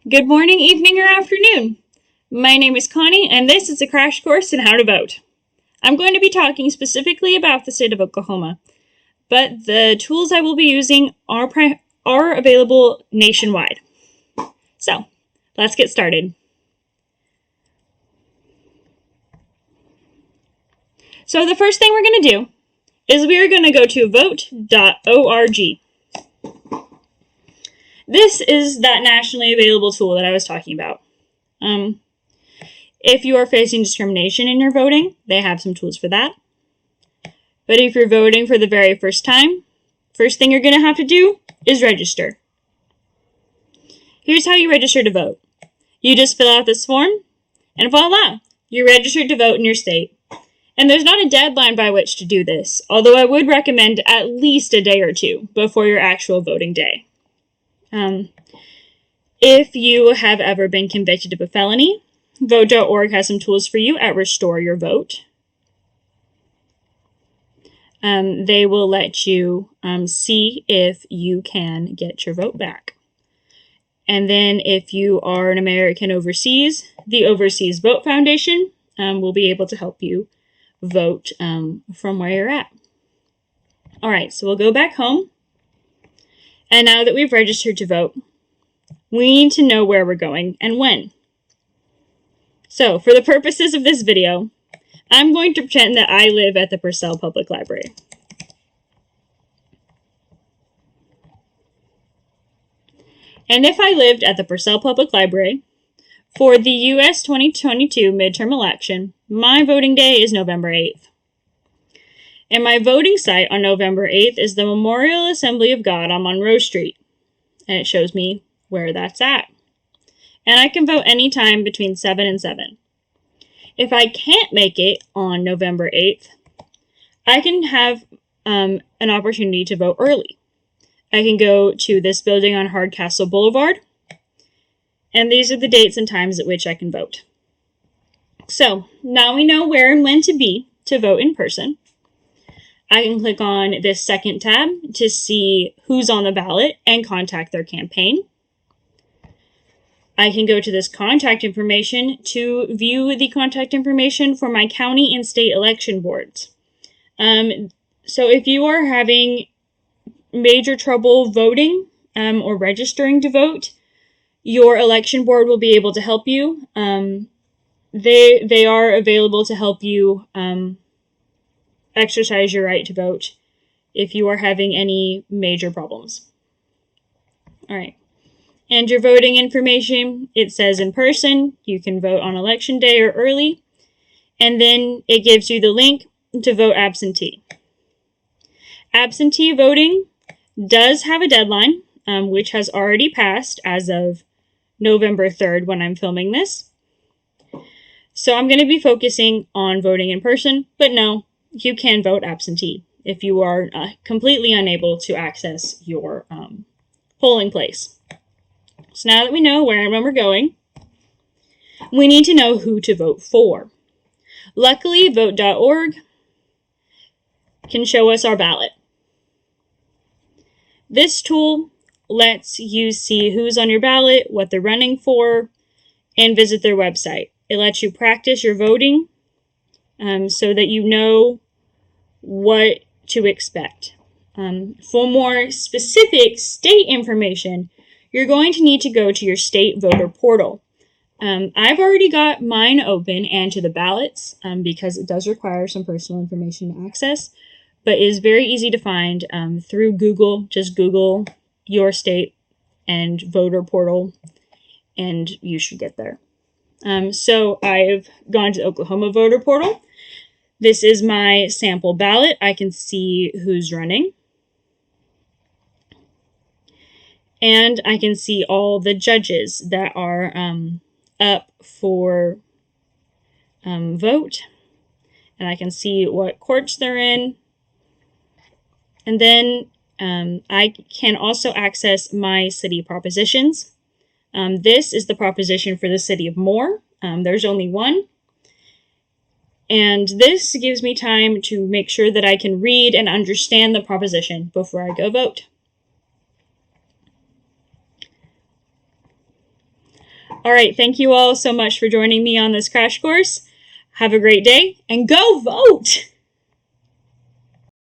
Good morning, evening, or afternoon. My name is Connie, and this is a crash course in how to vote. I'm going to be talking specifically about the state of Oklahoma, but the tools I will be using are available nationwide. So, let's get started. So the first thing we're going to do is we are going to go to vote.org. This is that nationally available tool that I was talking about. If you are facing discrimination in your voting, they have some tools for that. But if you're voting for the very first time, first thing you're going to have to do is register. Here's how you register to vote. You just fill out this form, and voila, you're registered to vote in your state. And there's not a deadline by which to do this, although I would recommend at least a day or two before your actual voting day. If you have ever been convicted of a felony, vote.org has some tools for you at Restore Your Vote. They will let you see if you can get your vote back. And then if you are an American overseas, the Overseas Vote Foundation will be able to help you vote from where you're at. All right, so we'll go back home. And now that we've registered to vote, we need to know where we're going and when. So for the purposes of this video, I'm going to pretend that I live at the Purcell Public Library. And if I lived at the Purcell Public Library for the U.S. 2022 midterm election, my voting day is November 8th. And my voting site on November 8th is the Memorial Assembly of God on Monroe Street. And it shows me where that's at. And I can vote anytime between 7 and 7. If I can't make it on November 8th, I can have an opportunity to vote early. I can go to this building on Hardcastle Boulevard, and these are the dates and times at which I can vote. So, now we know where and when to be to vote in person. I can click on this second tab to see who's on the ballot and contact their campaign. I can go to this contact information to view the contact information for my county and state election boards. So if you are having major trouble voting or registering to vote, your election board will be able to help you. They are available to help you exercise your right to vote if you are having any major problems. All right. And your voting information, it says in person, you can vote on election day or early, and then it gives you the link to vote absentee. Absentee voting does have a deadline, which has already passed as of November 3rd when I'm filming this. So I'm going to be focusing on voting in person, but no, you can vote absentee if you are completely unable to access your polling place. So now that we know where and when we're going, we need to know who to vote for. Luckily, vote.org can show us our ballot. This tool lets you see who's on your ballot, what they're running for, and visit their website. It lets you practice your voting so that you know what to expect. For more specific state information, you're going to need to go to your state voter portal. I've already got mine open and to the ballots because it does require some personal information to access, but it is very easy to find through Google. Just Google your state and voter portal, and you should get there. So I've gone to the Oklahoma voter portal. This is my sample ballot. I can see who's running. And I can see all the judges that are up for vote. And I can see what courts they're in. And then I can also access my city propositions. This is the proposition for the city of Moore. There's only one. And this gives me time to make sure that I can read and understand the proposition before I go vote. All right, thank you all so much for joining me on this crash course. Have a great day and go vote!